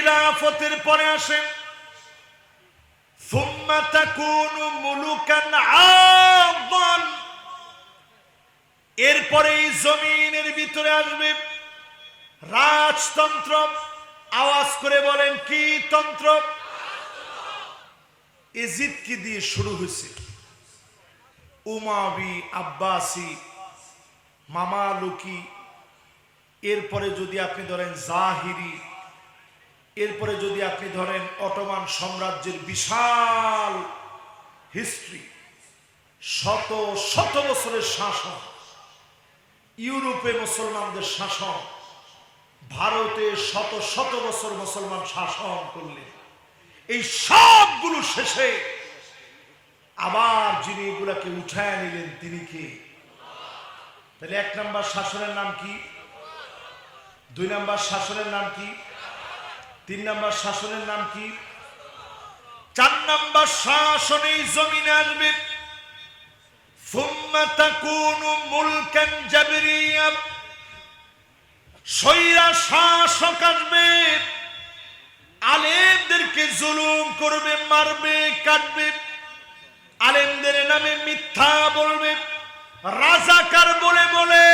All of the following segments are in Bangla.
খিলাফতের পরে আসে সুম্মা তাকুনু মুলুকান আযান, এরপরে এই জমিনের ভিতরে আসবে রাজতন্ত্র। আওয়াজ করে বলেন কি তন্ত্র? এজিদ কি দিয়ে শুরু হয়েছে? উমাবি, আব্বাসি, মামালুকি, এরপরে যদি আপনি ধরেন জাহিরি, এরপরে যদি আপনি ধরেন অটোমান সাম্রাজ্যের বিশাল হিস্ট্রি, শত শত বছরের শাসন, ইউরোপে মুসলমানদের শাসন, ভারতে শত শত বছর মুসলমান শাসন করলেন, এই সবগুলো শেষে আবার যিনি এগুলাকে উঠায় নিলেন তিনি কে? তাহলে এক নাম্বার শাসনের নাম কি? দুই নাম্বার শাসনের নাম কি? তিন নাম্বার শাসনের নাম কি? চার নাম্বার শাসনে জমিনে আসবে সুম্মা তাকুনু মুলকান জাবরিয়া, স্বৈরা শাসক আসবে, আলেমদেরকে জুলুম করবে, মারবে, কাটবে, আলেমদের নামে মিথ্যা বলবে, রাজাকার বলে বলে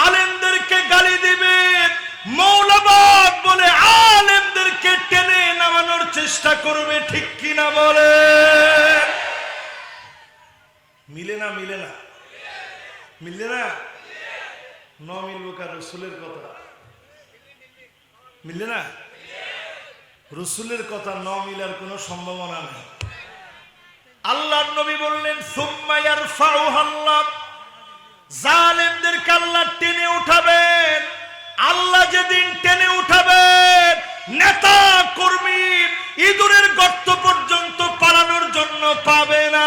আলেমদেরকে গালি দিবে, মৌলবাদ বলে আলেমদেরকে টেনে নামানোর চেষ্টা করবে। ঠিক কিনা বলে? মিলে না? মিলে না? মিললে না? ন মিলবো কার? রসুলের কথা মিললে না? রসুলের কথা ন মিলার কোনো সম্ভাবনা নেই। আল্লাহর নবী বললেন সুম্মা ইয়ারফাউহাল্লাহ, জালেমদেরকে আল্লাহ টেনে উঠাবেন। আল্লাহ যেদিন টেনে উঠাবেন, নেতা কর্মী ইঁদুরের গর্ত পর্যন্ত পালানোর জন্য পাবে না।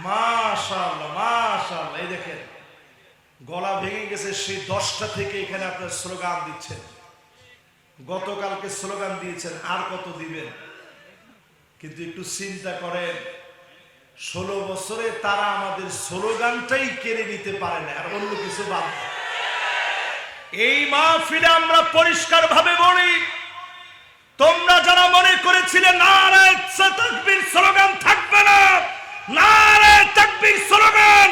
মাশাআল্লাহ, মাশাআল্লাহ। এই দেখেন গলা ভেঙে গেছে সেই 10টা থেকে এখানে আপনার স্লোগান দিচ্ছেন। গতকালকে স্লোগান দিয়েছেন, আর কত দিবেন? কিন্তু একটু চিন্তা করেন, 16 বছরে তারা আমাদের স্লোগানটাই কেড়ে নিতে পারে না, আর অন্য কিছু বাদ। এই মাহফিলে আমরা পরিষ্কার ভাবে বলি, তোমরা যারা মনে করেছিলে নারে তাকবীর স্লোগান থাকবে না, নারে তাকবীর স্লোগান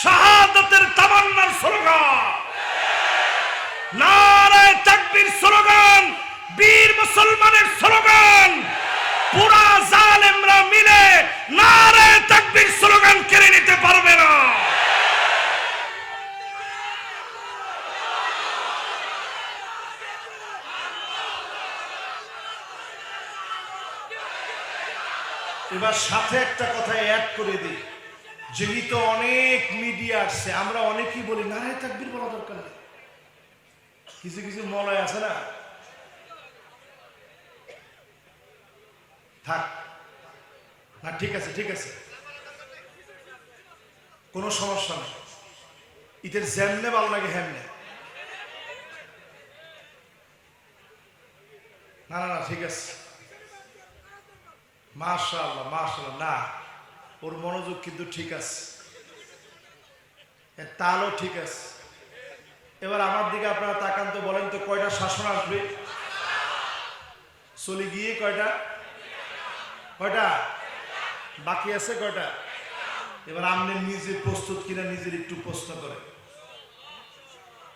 শাহাদাতের তামান্নার স্লোগান, নারে তাকবীর স্লোগান বীর মুসলমানের স্লোগান, পুরা জালেমরা মিলে নারে তাকবীর স্লোগান কেড়ে নিতে পারবে না। এবার সাথে একটা কথা অ্যাড করে দিই, যেহেতু অনেক মিডিয়া আসছে, আমরা অনেকেই বলি নারে তাকবীর বলা দরকার নেই। কিছু কিছু মলয় আছে না, থাক না, ঠিক আছে ঠিক আছে, কোনো সমস্যা নেই, ইটের যেমনে ভালো লাগে হেমনে, না না না ঠিক আছে, মাশাআল্লাহ মাশাআল্লাহ। না, ওর মনোযোগ কিন্তু ঠিক আছে, তালও ঠিক আছে। এবার আমার দিকে আপনারা তাকান তো, বলেন তো কয়টা শাসন আসবে? চলে গিয়ে কয়টা? কয়টা বাকি আছে? কয়টা? এবার আপনি নিজে প্রস্তুত কিনা নিজের একটু প্রশ্ন করেন।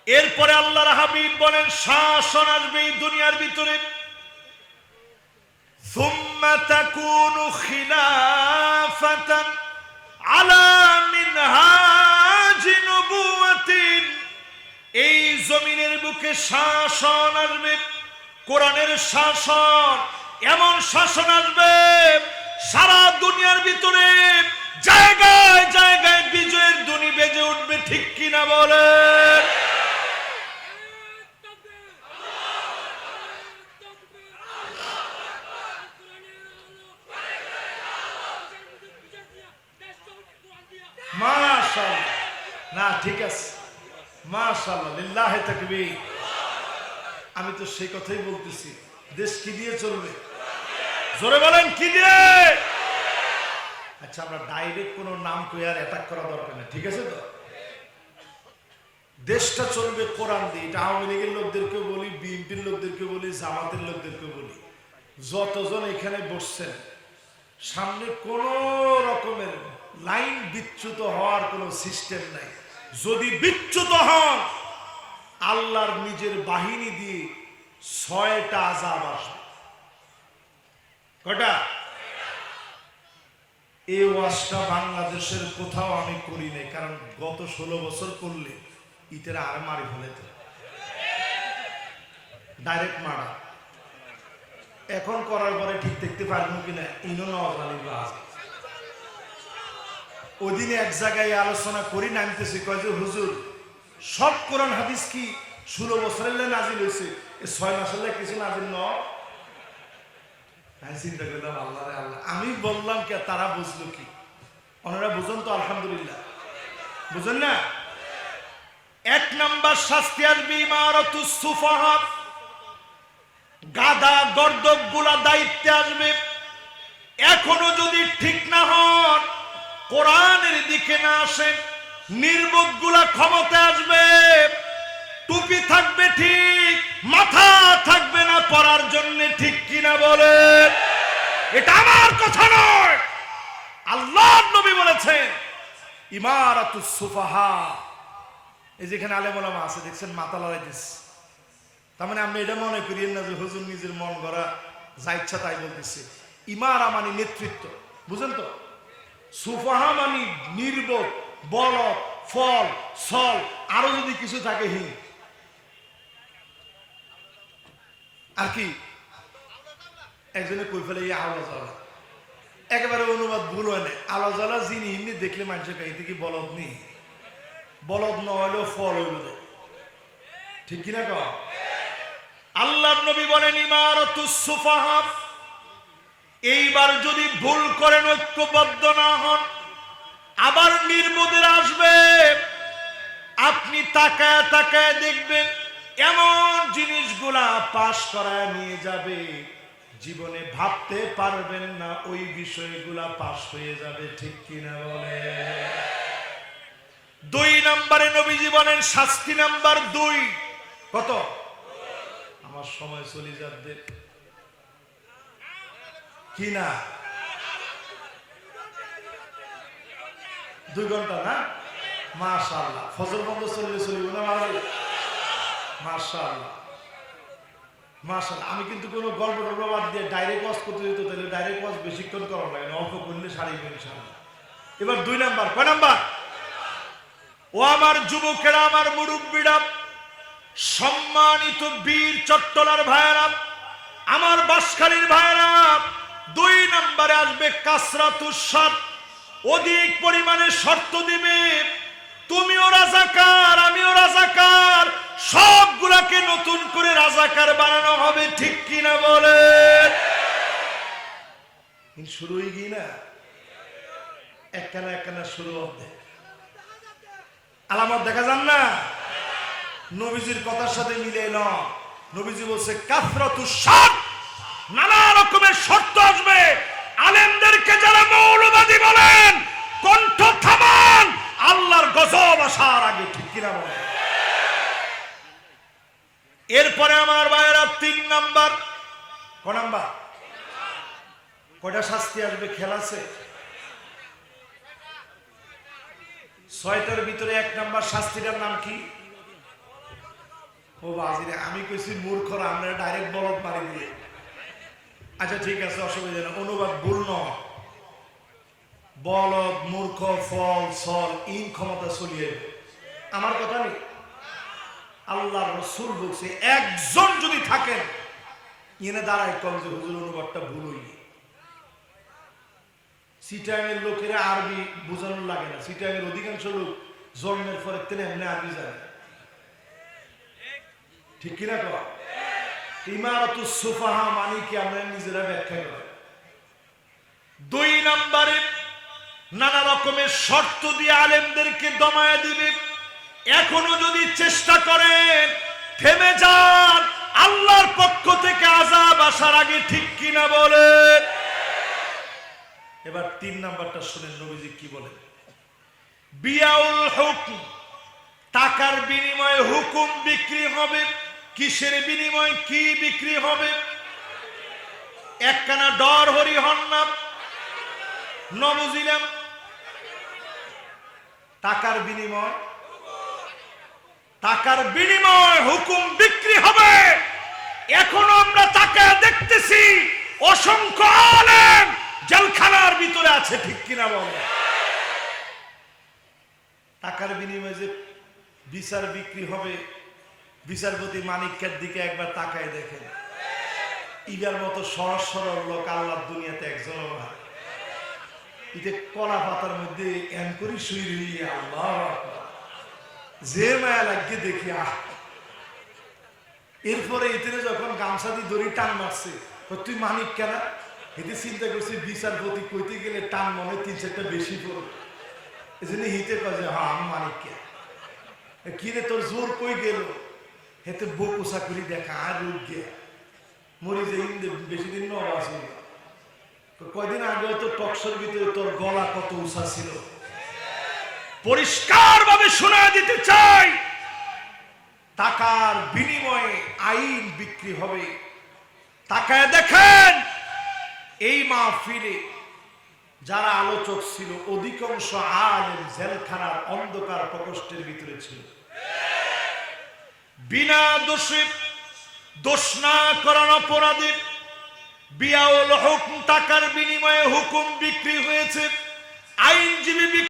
এরপরে আল্লাহর হাবিব বলেন শাসন আসবে এই দুনিয়ার ভিতরে, সুম্মা তাকুনু খিলাফাতান আলা মিনহাজি নবুওয়াতিন, এই জমিনের বুকে শাসন আসবে, কোরআনের শাসন, এমন শাসন আসবে সারা দুনিয়ার ভিতরে জায়গায় জায়গায় বিজয়ের ধ্বনি বেজে উঠবে। ঠিক কিনা বলেন? মাশাআল্লাহ, না ঠিক আছে, মাশাআল্লাহ, লিল্লাহি তাকবীর। আমি তো সেই কথাই বলতেছি, দেশ কি দিয়ে চলবে? জোরে বলেন, কি দিয়ে? আচ্ছা, আমরা ডাইরেক্ট কোনো নাম কই আর অ্যাটাক করা দরকার নেই, ঠিক আছে তো? দেশটা চলবে কোরআন দিয়ে। এটা আওয়ামী লীগের লোকদেরকে বলি, বিএনপির লোকদেরকে বলি, জামাতের লোকদেরকে বলি, যতজন এখানে বসছেন, সামনে কোন রকমের লাইন বিচ্যুত হওয়ার কোনো সিস্টেম নাই। যদি বিচ্যুত হন, আল্লাহর নিজের বাহিনী দিয়ে 6টা আযাব আসবে। কটা? এই ওয়াজটা বাংলাদেশের কোথাও আমি করি নাই, কারণ গত 16 বছর করলে ইতেরা আর মারি ফেলে, ডাইরেক্ট মারা। এখন করার পরে ঠিক দেখতে পারবো কিনা ইনো নওয়াজ। ওই দিনে এক জায়গায় আলোচনা করি, নামতেছি, কয় যে হুজুর সব কোরআন হাদিস কি 16 বছরের নাজিল হয়েছে, 6 মাসের কিছু নাজিল ন? চিন্তা করলাম, আল্লাহ রে আল্লাহ। আমি বললাম কে, তারা বুঝলো কি? ওনারা বুঝুন তো, আলহামদুলিল্লাহ। বুঝেন না? 1 নাম্বার শাস্তি আসবে ইমারাতুস সুফাহা, গাদা গর্দব গুলা দায়িত্বে আসবে। এখনো যদি ঠিক না হন, কোরআনের দিকে না আসেন, নির্বোধ গুলা ক্ষমতায় আসবে। টুপি থাকবে ঠিক, মাথা থাকবে না পরার জন্য, ঠিক কিনা বলেন? এটা আমার কথা নয়, আল্লাহর নবী বলেছেন ইমারাতুস সুফাহা। এই যেখানে আলেম ওলামা আছে দেখছেন, মাথা লড়াইতেছে, তার মানে আপনি এটা মনে করিয়েন না যে হুজুর নিজের মন গড়া যা ইচ্ছা তাই বলতেছে। ইমারা মানে নেতৃত্ব, বুঝেন তো? সুফাহা মানে নির্বোধ, বলদ, ফল, ছল, আরো যদি কিছু থাকে হিং, আর কি একজনে কই ফেলে আওলা জ্বালা, একেবারে অনুবাদ ভুল হয় না। আলো জ্বালা যিনি হিন্দি দেখলে মানুষের কাহিতে কি বলদ নেই, বলদ ন হলেও ফল হইল, ঠিক কিনা কও? আল্লাহর নবী বলেন ইমারাতুস সুফাহা। এইবার যদি ভুল করেন, ঐক্যবদ্ধ না হন, আবার নির্বোধের আসবে। আপনি তাকায় তাকায় দেখবেন এমন জিনিসগুলা পাশ করায় নিয়ে যাবে, জীবনে ভাবতে পারবেন না ওই বিষয়গুলা পাশ হয়ে যাবে, ঠিক কিনা বলে? 2 নম্বরে নবীজি বলেন শাস্তি নাম্বার 2। কত? আমার সময় চলে যাবে কিনা? 2 ঘন্টা না? মাশাআল্লাহ। ফজর বন্ধ চললে চলিব না? মাশাআল্লাহ মাশাআল্লাহ। আমি কিন্তু কোনো গল্প টল্প বাদ দিয়ে ডাইরেক্ট ওয়াজ করতে যেত, তাহলে ডাইরেক্ট ওয়াজ বেশিক্ষণ করা লাগে না, অল্প করলে সারি ইনশাআল্লাহ। এবার 2 নাম্বার। কয় নাম্বার? ও আমার যুবকেরা, আমার মুরব্বীরা, সম্মানিত বীর চট্টলার ভাইয়েরা, আমার বাঁশখালীর ভাইয়েরা, 2 নম্বরে আসবে কাসরাতুস শর্ত, অধিক পরিমাণে শর্ত দিবে। তুমিও রাজাকার, আমিও রাজাকার, সবগুলাকে নতুন করে রাজাকার বানানো হবে, ঠিক কিনা বলেন? শুরু হয়ে গিয়ে না, একখানা একখানা শুরু হবে, আলামত দেখা যান না? নবীজির কথার সাথে মিলে না। নবীজি বলছে কাসরাতুস শর্ত, নানা রকমের শর্ত আসবে। আলেমদেরকে যারা মৌলবাদী বলেন, কণ্ঠ থামান, আল্লাহর গজব আসার আগে, ঠিক কিনা বলেন? এরপরে আমার ভাইয়েরা 3 নাম্বার। ক নাম্বার? কয়টা শাস্তি আসবে খেয়াল আছে? 6টার ভিতরে 1 নাম্বার শাস্তিটার নাম কি? ও বাজিরে, আমি কইছি মূর্খরা, আমরা ডাইরেক্ট বলদ মারি দিয়ে। আচ্ছা ঠিক আছে, অসুবিধা নেই, অনুবাদ ভুল নয়। বলদ, মূর্খ, ফল, ছল, ইন ক্ষমতা চলিয়ে আমার কথা নেই। আল্লাহ রাসূল বলছে একজন যদি থাকেন, ইনে দাঁড়ায় কম যে হুজুর অনুবাদটা ভুল হইল। চিটাঙের লোকেরা আরবি বোঝানোর লাগে না, চিটাঙের অধিকাংশ লোক জন্মের পরে তেনে এমনি আরবি জানে, ঠিক কিনা কও? ইমারাতুস সুফাহা মানে কি আমরা নিজেরা ব্যাখ্যা করি। 2 নম্বরে নানা রকমের শর্ত দিয়ে আলেমদেরকে দমায় দিবে। এখনো যদি চেষ্টা করেন, থেমে যান, আসার আগে ঠিক কিনা বলেন। এবার 3 নাম্বারটা শুনেন নবীজি কি বলেন। বিয়াউল হুকম, টাকার বিনিময়ে হুকুম বিক্রি হবে। কিসের বিনিময়ে কি বিক্রি হবে? একখানা ডর হরি হন্না নবুঝিলাম। টাকার বিনিময়, টাকার বিনিময় হুকুম বিক্রি হবে। এখনো আমরা তাকে দেখতেছি অসংখ্য আলেম জেলখানার ভিতরে আছে, ঠিক কিনা বলে। টাকার বিনিময়ে যে বিচার বিক্রি হবে, বিচারপতি মানিকের দিকে একবার তাকায় দেখেন। ইবার মতো সহজ সরল লোক আল্লাহর দুনিয়াতে একজনও না। এই যে কলা পাতার মধ্যে এম করি শুই রইলি, আল্লাহ যে মায়া লাগিয়ে দেখি। এরপরে এতে যখন গামছা দিয়ে দড়ি টান মারছে, তুই মানিক কেনা, এতে চিন্তা করছি বিচারপতি কইতে গেলে টান মনে 3-4টা বেশি পড়ে। এই জন্য হিতে কাজে হ্যাঁ আমি মানিক কে কি রে তোর জোর কই গেল, হেতে বকুসা করি দেখা আর রূপ গে মরি যে বেশি দিন ন আছে। কয়দিন আগে তো টকশোর ভিতরে তোর গলা কত উঁচা ছিল। পরিষ্কার ভাবে শোনা দিতে চাই, টাকার বিনিময়ে আইন বিক্রি হবে। তাকায় দেখেন এই মাহফিলে যারা আলোচক ছিল অধিকাংশ আলেম জেলখানার অন্ধকার প্রকোষ্ঠের ভিতরে ছিল। বিনা দোষে, দোষ না করার অপরাধে বিয়াউল হুকম, টাকার বিনিময়ে হুকুম বিক্রি হয়েছে। আইনজীবী